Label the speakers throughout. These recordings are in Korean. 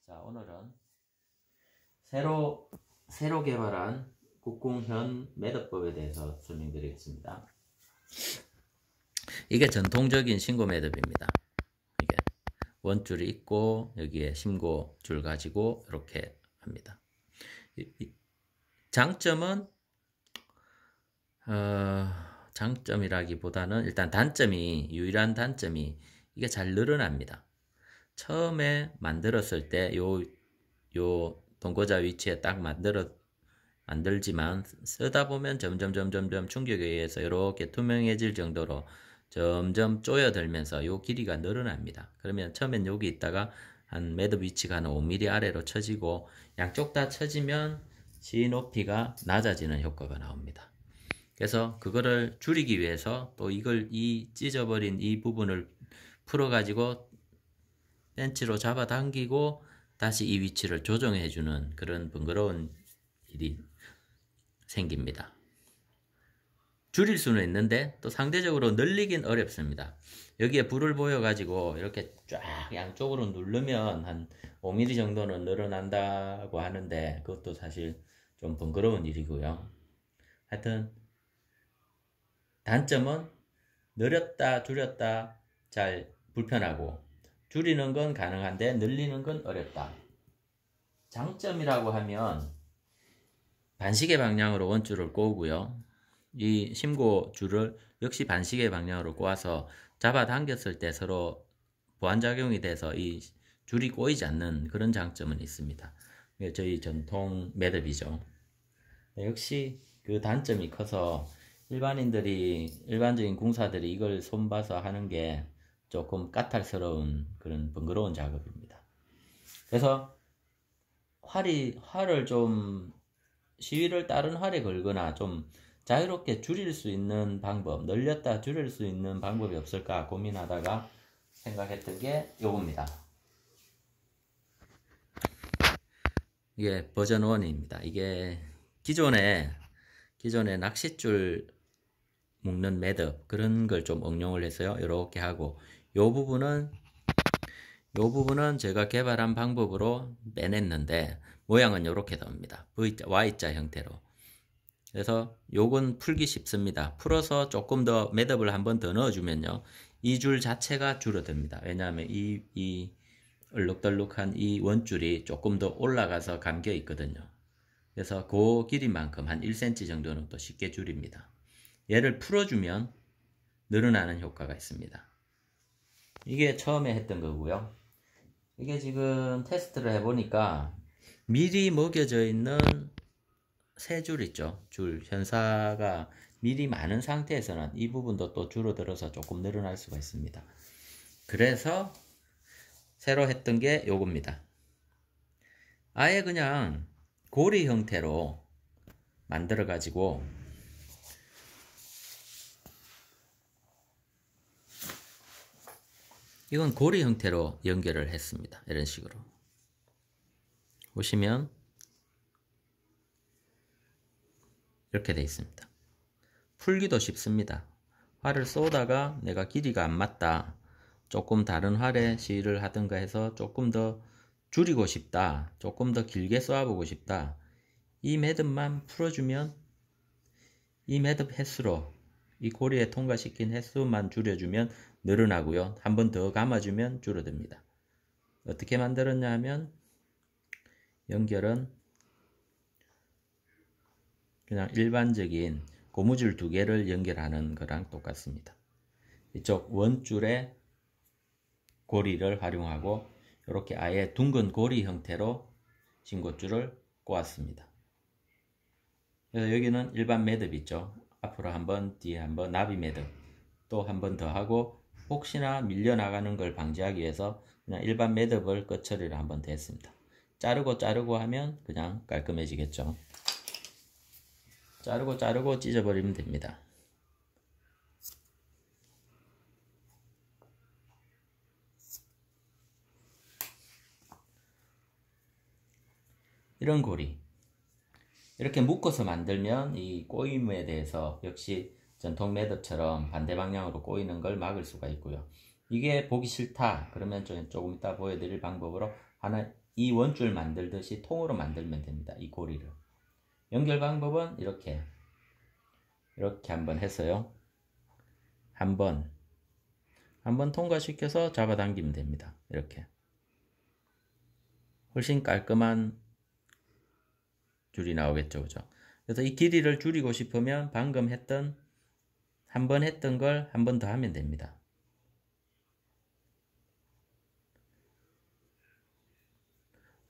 Speaker 1: 자, 오늘은 새로 개발한 국궁현 매듭법에 대해서 설명드리겠습니다. 이게 전통적인 신고 매듭입니다. 이게 원줄이 있고 여기에 심고줄 가지고 이렇게 합니다. 장점은 장점이라기보다는 일단 유일한 단점이 이게 잘 늘어납니다. 처음에 만들었을 때 요 동거자 위치에 딱 만들지만 쓰다 보면 점점 충격에 의해서 이렇게 투명해질 정도로 점점 쪼여들면서 요 길이가 늘어납니다. 그러면 처음엔 여기 있다가 한 매듭 위치가 한 5mm 아래로 쳐지고 양쪽 다 쳐지면 시 높이가 낮아지는 효과가 나옵니다. 그래서 그거를 줄이기 위해서 또 이 찢어버린 이 부분을 풀어가지고 벤치로 잡아당기고 다시 이 위치를 조정해주는 그런 번거로운 일이 생깁니다. 줄일 수는 있는데 또 상대적으로 늘리긴 어렵습니다. 여기에 불을 보여가지고 이렇게 쫙 양쪽으로 누르면 한 5mm 정도는 늘어난다고 하는데 그것도 사실 좀 번거로운 일이고요. 하여튼 단점은 늘렸다 줄였다 잘 불편하고 줄이는 건 가능한데 늘리는 건 어렵다. 장점이라고 하면 반시계 방향으로 원줄을 꼬우고요. 이 심고줄을 역시 반시계 방향으로 꼬아서 잡아당겼을 때 서로 보완작용이 돼서 이 줄이 꼬이지 않는 그런 장점은 있습니다. 저희 전통 매듭이죠. 역시 그 단점이 커서 일반적인 궁사들이 이걸 손봐서 하는 게 조금 까탈스러운 그런 번거로운 작업입니다. 그래서 활을 좀 시위를 다른 활에 걸거나 좀 자유롭게 줄일 수 있는 방법, 늘렸다 줄일 수 있는 방법이 없을까 고민하다가 생각했던 게 요겁니다. 이게 버전 1입니다. 이게 기존에 낚싯줄 묶는 매듭 그런 걸 좀 응용을 해서요. 이렇게 하고 요 부분은 제가 개발한 방법으로 빼냈는데 모양은 이렇게 나옵니다. Y자 형태로. 그래서 요건 풀기 쉽습니다. 풀어서 조금 더 매듭을 한 번 더 넣어주면요. 이 줄 자체가 줄어듭니다. 왜냐하면 이 얼룩덜룩한 이 원줄이 조금 더 올라가서 감겨 있거든요. 그래서 그 길이만큼 한 1cm 정도는 또 쉽게 줄입니다. 얘를 풀어주면 늘어나는 효과가 있습니다. 이게 처음에 했던 거고요. 이게 지금 테스트를 해보니까 미리 먹여져 있는 세 줄 있죠. 현사가 미리 많은 상태에서는 이 부분도 또 줄어들어서 조금 늘어날 수가 있습니다. 그래서 새로 했던 게 요겁니다. 아예 그냥 고리 형태로 만들어 가지고 이건 고리 형태로 연결을 했습니다. 이런 식으로 보시면 이렇게 되어 있습니다. 풀기도 쉽습니다. 활을 쏘다가 내가 길이가 안 맞다, 조금 다른 활에 시를 하든가 해서 조금 더 줄이고 싶다, 조금 더 길게 쏘아보고 싶다, 이 매듭만 풀어주면 이 매듭 횟수로 이 고리에 통과시킨 횟수만 줄여주면 늘어나고요. 한 번 더 감아주면 줄어듭니다. 어떻게 만들었냐 하면 연결은 그냥 일반적인 고무줄 2개를 연결하는 거랑 똑같습니다. 이쪽 원줄에 고리를 활용하고 이렇게 아예 둥근 고리 형태로 심고줄을 꼬았습니다. 그래서 여기는 일반 매듭 있죠. 앞으로 한번, 뒤에 한번 나비 매듭 또 한 번 더 하고 혹시나 밀려나가는 걸 방지하기 위해서 그냥 일반 매듭을 끝 처리를 한번 더 했습니다. 자르고 하면 그냥 깔끔해지겠죠. 자르고 찢어버리면 됩니다. 이런 고리 이렇게 묶어서 만들면 이 꼬임에 대해서 역시 전통 매듭처럼 반대 방향으로 꼬이는 걸 막을 수가 있고요. 이게 보기 싫다 그러면 조금 이따 보여드릴 방법으로 하나 이 원줄 만들듯이 통으로 만들면 됩니다. 이 고리를. 연결 방법은 이렇게 한번 해서요. 한번 통과시켜서 잡아당기면 됩니다. 이렇게. 훨씬 깔끔한 줄이 나오겠죠. 그죠? 그래서 이 길이를 줄이고 싶으면 방금 한 번 했던 걸 한 번 더 하면 됩니다.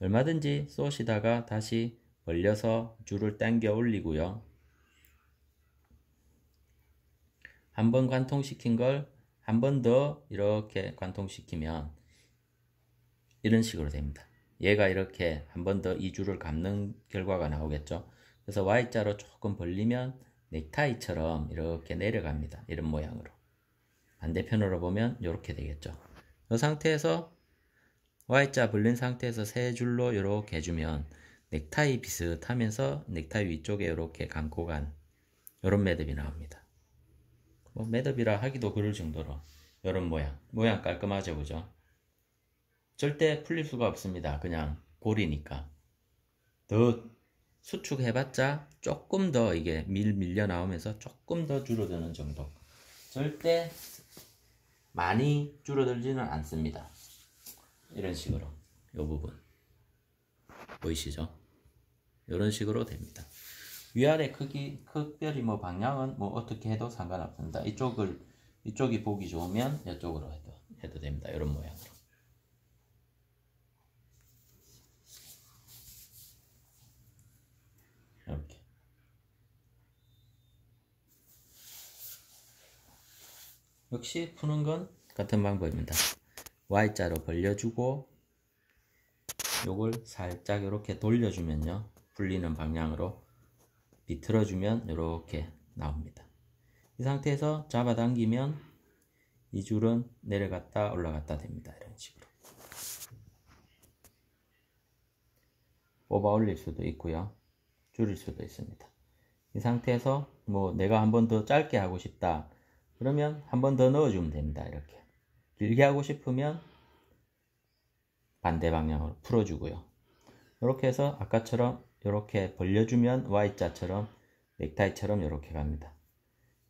Speaker 1: 얼마든지 쏘시다가 다시 벌려서 줄을 당겨 올리고요. 한 번 관통시킨 걸 한 번 더 이렇게 관통시키면 이런 식으로 됩니다. 얘가 이렇게 한 번 더 이 줄을 감는 결과가 나오겠죠. 그래서 Y자로 조금 벌리면 넥타이처럼 이렇게 내려갑니다. 이런 모양으로. 반대편으로 보면 이렇게 되겠죠. 이 상태에서 Y자 벌린 상태에서 세 줄로 이렇게 해주면 넥타이 비슷하면서 넥타이 위쪽에 이렇게 감고 간 이런 매듭이 나옵니다. 뭐 매듭이라 하기도 그럴 정도로 이런 모양 깔끔하죠. 그죠? 절대 풀릴 수가 없습니다. 그냥 고리니까. 더 수축해봤자 조금 더 이게 밀려 나오면서 조금 더 줄어드는 정도. 절대 많이 줄어들지는 않습니다. 이런 식으로 이 부분 보이시죠? 이런 식으로 됩니다. 위아래 크기, 특별히 뭐 방향은 뭐 어떻게 해도 상관없습니다. 이쪽이 보기 좋으면 이쪽으로 해도 됩니다. 이런 모양으로. 이렇게. 역시 푸는 건 같은 방법입니다. Y자로 벌려주고 요걸 살짝 이렇게 돌려주면요. 풀리는 방향으로 비틀어주면 이렇게 나옵니다. 이 상태에서 잡아당기면 이 줄은 내려갔다 올라갔다 됩니다. 이런 식으로. 뽑아 올릴 수도 있고요. 줄일 수도 있습니다. 이 상태에서 뭐 내가 한 번 더 짧게 하고 싶다. 그러면 한 번 더 넣어주면 됩니다. 이렇게. 길게 하고 싶으면 반대 방향으로 풀어주고요. 이렇게 해서 아까처럼 이렇게 벌려주면 Y자처럼 넥타이처럼 이렇게 갑니다.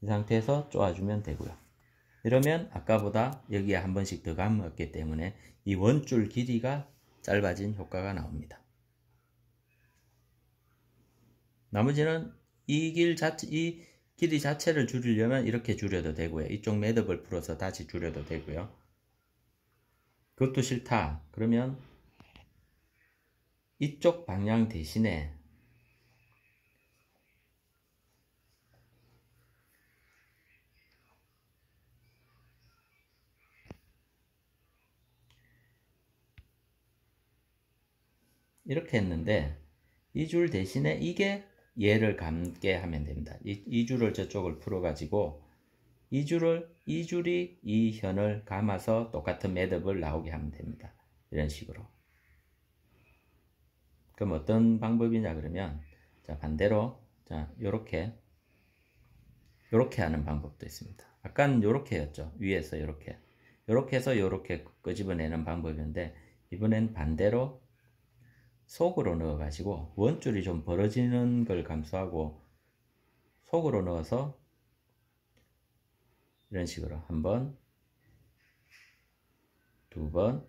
Speaker 1: 이 상태에서 쪼아주면 되고요. 이러면 아까보다 여기에 한 번씩 더 감았기 때문에 이 원줄 길이가 짧아진 효과가 나옵니다. 나머지는 이 길이 자체를 줄이려면 이렇게 줄여도 되고요. 이쪽 매듭을 풀어서 다시 줄여도 되고요. 그것도 싫다. 그러면 이쪽 방향 대신에 이렇게 했는데 이 줄 대신에 이게 얘를 감게 하면 됩니다. 이 줄을 저쪽을 풀어가지고 이 줄이 이 현을 감아서 똑같은 매듭을 나오게 하면 됩니다. 이런 식으로. 그럼 어떤 방법이냐 그러면 자 반대로 자 요렇게 하는 방법도 있습니다. 아까는 요렇게였죠. 위에서 요렇게 해서 요렇게 끄집어내는 방법인데 이번엔 반대로 속으로 넣어 가지고 원줄이 좀 벌어지는 걸 감수하고 속으로 넣어서 이런 식으로 한 번, 두 번,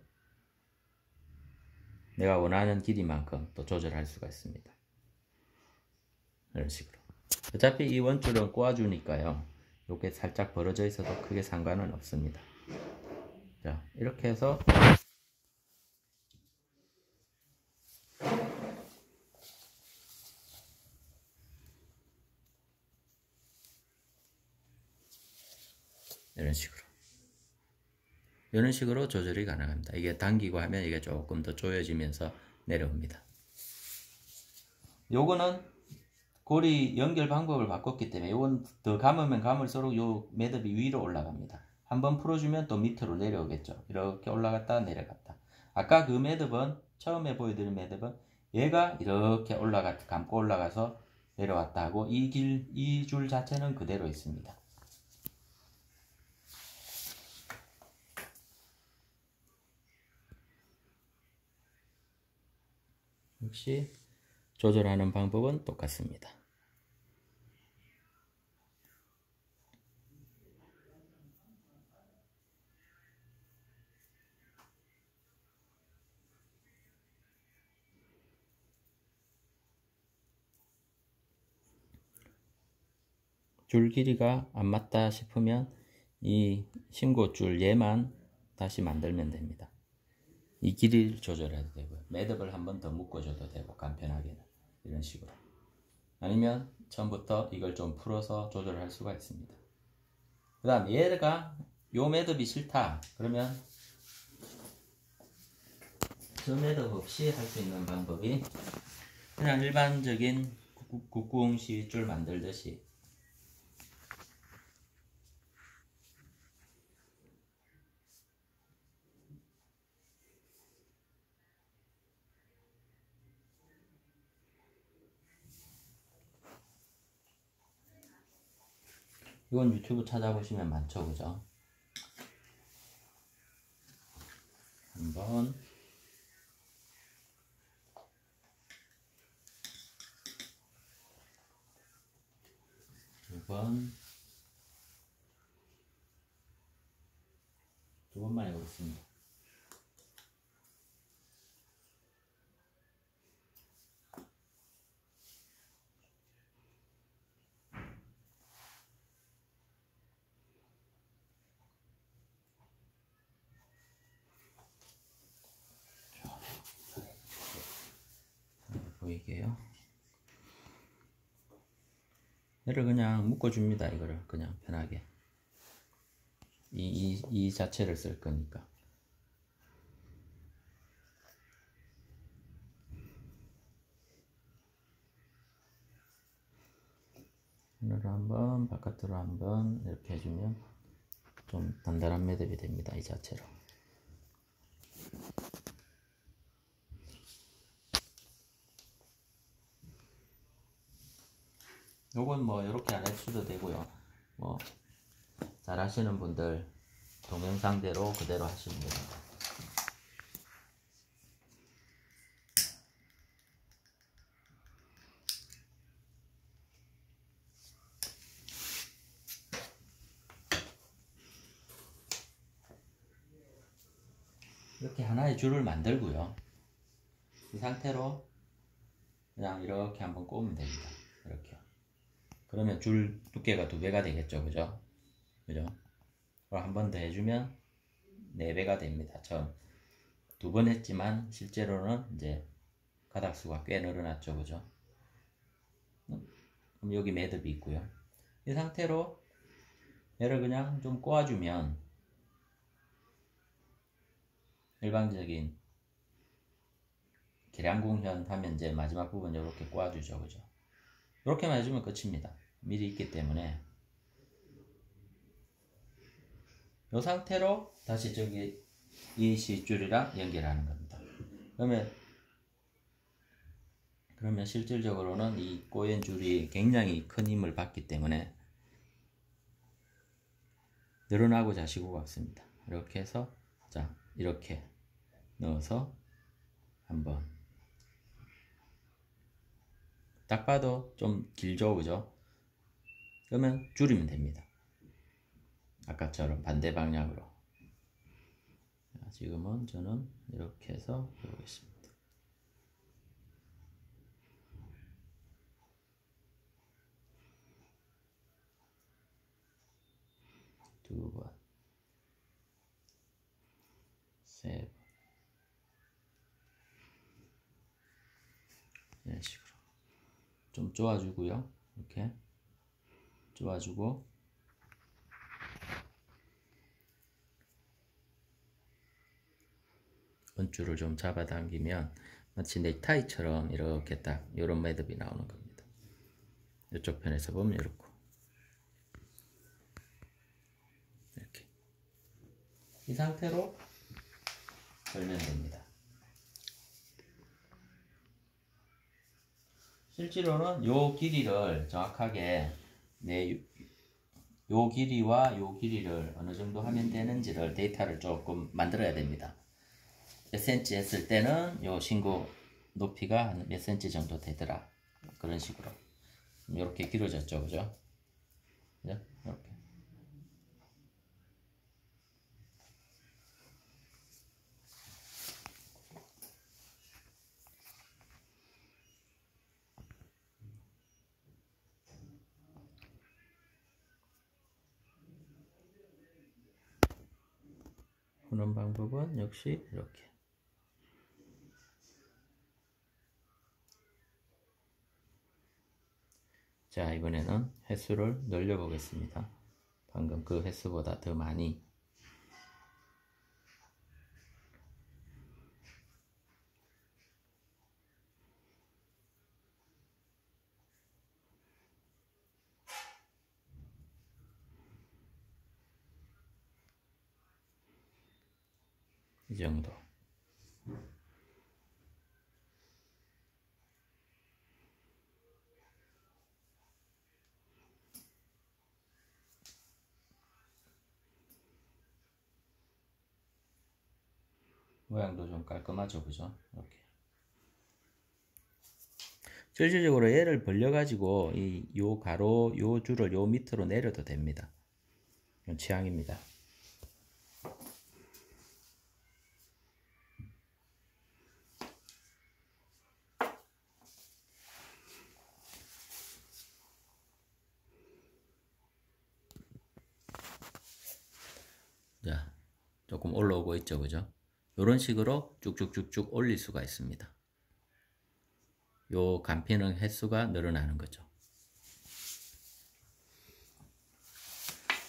Speaker 1: 내가 원하는 길이만큼 또 조절할 수가 있습니다. 이런 식으로. 어차피 이 원줄은 꼬아주니까요. 이렇게 살짝 벌어져 있어도 크게 상관은 없습니다. 자, 이렇게 해서 이런 식으로 조절이 가능합니다. 이게 당기고 하면 이게 조금 더 조여지면서 내려옵니다. 요거는 고리 연결 방법을 바꿨기 때문에 요건 더 감으면 감을수록 요 매듭이 위로 올라갑니다. 한번 풀어주면 또 밑으로 내려오겠죠. 이렇게 올라갔다 내려갔다. 아까 그 매듭은 처음에 보여드린 매듭은 얘가 이렇게 감고 올라가서 내려왔다 하고 이 줄 자체는 그대로 있습니다. 역시 조절하는 방법은 똑같습니다. 줄 길이가 안 맞다 싶으면 이 신고줄 얘만 다시 만들면 됩니다. 이 길이를 조절해도 되고요. 매듭을 한 번 더 묶어줘도 되고, 간편하게는 이런 식으로. 아니면 처음부터 이걸 좀 풀어서 조절할 수가 있습니다. 그 다음 얘가 요 매듭이 싫다 그러면 저 매듭 없이 할 수 있는 방법이 그냥 일반적인 국궁 시줄 만들듯이 이건 유튜브 찾아보시면 많죠, 그죠? 한번 두 번만 해보겠습니다. 보이게요. 얘를 그냥 묶어줍니다. 이거를 그냥 편하게 이 자체를 쓸 거니까. 안으로 한번 바깥으로 한번 이렇게 해주면 좀 단단한 매듭이 됩니다. 이 자체로. 요건 뭐 이렇게 안 해주셔도 되고요. 뭐 잘 하시는 분들 동영상대로 그대로 하시면 됩니다. 이렇게 하나의 줄을 만들고요. 이 상태로 그냥 이렇게 한번 꼽으면 됩니다. 이렇게. 그러면 줄 두께가 2배가 되겠죠, 그죠? 그죠? 그럼 한 번 더 해주면 4배가 됩니다. 처음 2번 했지만 실제로는 이제 가닥수가 꽤 늘어났죠, 그죠? 그럼 여기 매듭이 있고요. 이 상태로 얘를 그냥 좀 꼬아주면 일반적인 계량궁현 하면 이제 마지막 부분 이렇게 꼬아주죠, 그죠? 이렇게만 해주면 끝입니다. 미리 있기 때문에 이 상태로 다시 저기 이 시줄이랑 연결하는 겁니다. 그러면 실질적으로는 이 꼬연 줄이 굉장히 큰 힘을 받기 때문에 늘어나고 자시고 같습니다. 이렇게 해서 자 이렇게 넣어서 한번 딱 봐도 좀 길죠, 그죠? 그러면 줄이면 됩니다. 아까처럼 반대 방향으로. 지금은 저는 이렇게 해서 해보겠습니다. 두 번, 세 번, 이런 식으로 좀 쪼아주고요. 이렇게 쪼아주고 원줄을 좀 잡아당기면 마치 넥타이처럼 이렇게 딱 이런 매듭이 나오는 겁니다. 이쪽 편에서 보면 이렇고 이렇게 이 상태로 걸면 됩니다. 실제로는 요 길이를 정확하게 요 길이와 요 길이를 어느 정도 하면 되는지를 데이터를 조금 만들어야 됩니다. 몇 cm 했을 때는 요 신고 높이가 한 몇 cm 정도 되더라. 그런 식으로. 이렇게 길어졌죠, 그죠? 그죠? 이렇게. 푸는 방법은 역시 이렇게. 자, 이번에는 횟수를 늘려 보겠습니다. 방금 그 횟수보다 더 많이. 이 정도. 모양도 좀 깔끔하죠, 그죠? 이렇게. 실질적으로 얘를 벌려가지고 요 가로, 요 줄을 요 밑으로 내려도 됩니다. 이건 취향입니다. 자, 조금 올라오고 있죠, 그죠? 이런 식으로 쭉쭉쭉쭉 올릴 수가 있습니다. 요 간피는 횟수가 늘어나는 거죠.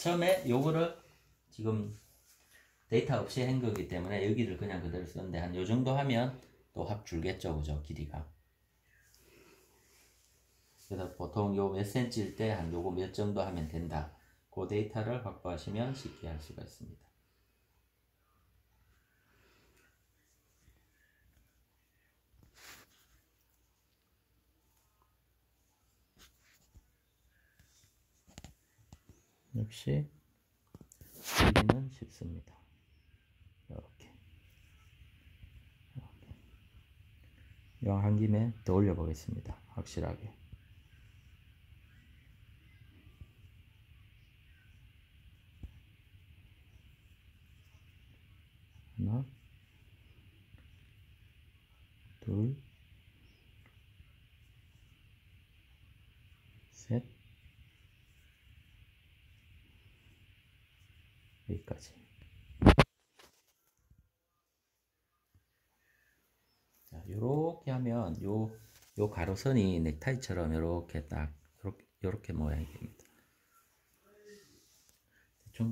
Speaker 1: 처음에 요거를 지금 데이터 없이 한 거기 때문에 여기를 그냥 그대로 쓰는데 한 요 정도 하면 또 합 줄겠죠, 그죠? 길이가. 그래서 보통 요 몇 cm일 때 한 요거 몇 정도 하면 된다. 그 데이터를 확보하시면 쉽게 할 수가 있습니다. 역시 길이는 쉽습니다. 이렇게 이왕 한 김에 더 올려 보겠습니다. 확실하게. 하나, 둘, 셋, 여기까지. 자, 요렇게 하면 요 가로선이 넥타이처럼 요렇게 딱 요렇게 모양이 됩니다.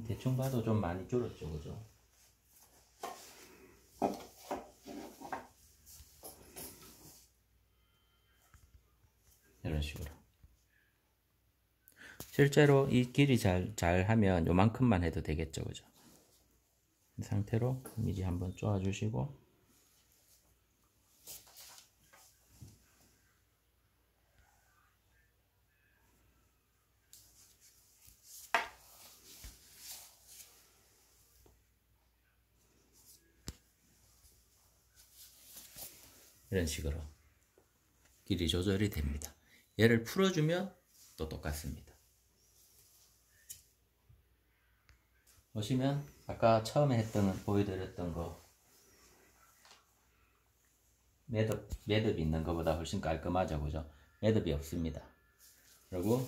Speaker 1: 대충 봐도 좀 많이 줄었죠, 그죠? 이런 식으로. 실제로 이 길이 잘 하면 요만큼만 해도 되겠죠, 그죠? 이 상태로 미리 한번 쪼아 주시고, 이런 식으로 길이 조절이 됩니다. 얘를 풀어주면 또 똑같습니다. 보시면 아까 처음에 보여드렸던 거 매듭이 있는 것보다 훨씬 깔끔하죠, 그죠? 매듭이 없습니다. 그리고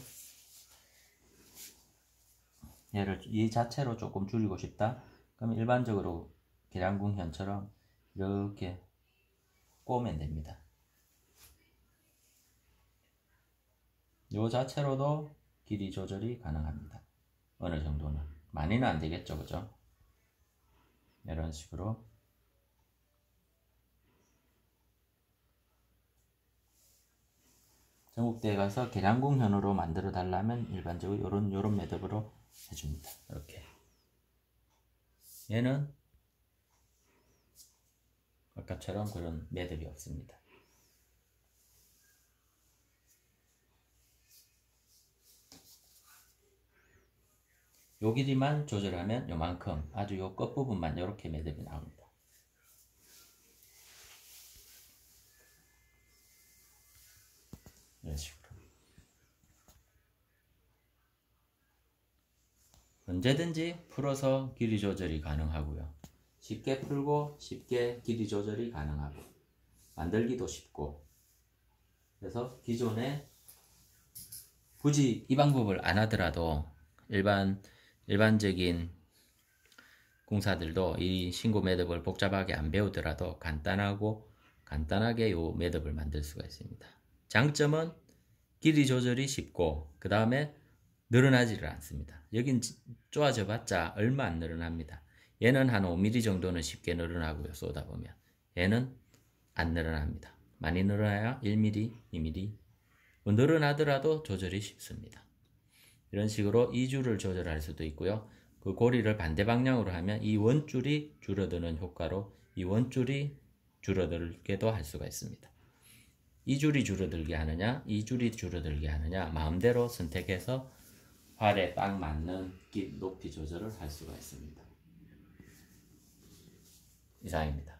Speaker 1: 얘를 이 자체로 조금 줄이고 싶다. 그럼 일반적으로 계량궁현처럼 이렇게 꼬우면 됩니다. 요 자체로도 길이 조절이 가능합니다. 어느 정도는. 많이는 안 되겠죠, 그죠? 이런 식으로. 전국대에 가서 계량궁현으로 만들어 달라면 일반적으로 요런 매듭으로 해줍니다. 이렇게. 얘는 아까처럼 그런 매듭이 없습니다. 요 길이만 조절하면 요만큼, 아주 요 끝부분만 요렇게 매듭이 나옵니다. 언제든지 풀어서 길이 조절이 가능하고요. 쉽게 풀고 쉽게 길이 조절이 가능하고 만들기도 쉽고, 그래서 기존에 굳이 이 방법을 안 하더라도 일반적인 공사들도 이 신고 매듭을 복잡하게 안 배우더라도 간단하게 요 매듭을 만들 수가 있습니다. 장점은 길이 조절이 쉽고 그 다음에 늘어나지를 않습니다. 여긴 쪼아져 봤자 얼마 안 늘어납니다. 얘는 한 5mm 정도는 쉽게 늘어나고요. 쏘다 보면 얘는 안 늘어납니다. 많이 늘어나야 1mm, 2mm. 늘어나더라도 조절이 쉽습니다. 이런 식으로 이 줄을 조절할 수도 있고요. 그 고리를 반대 방향으로 하면 이 원줄이 줄어드는 효과로 이 원줄이 줄어들게도 할 수가 있습니다. 이 줄이 줄어들게 하느냐, 이 줄이 줄어들게 하느냐 마음대로 선택해서 활에 딱 맞는 높이 조절을 할 수가 있습니다. 이상입니다.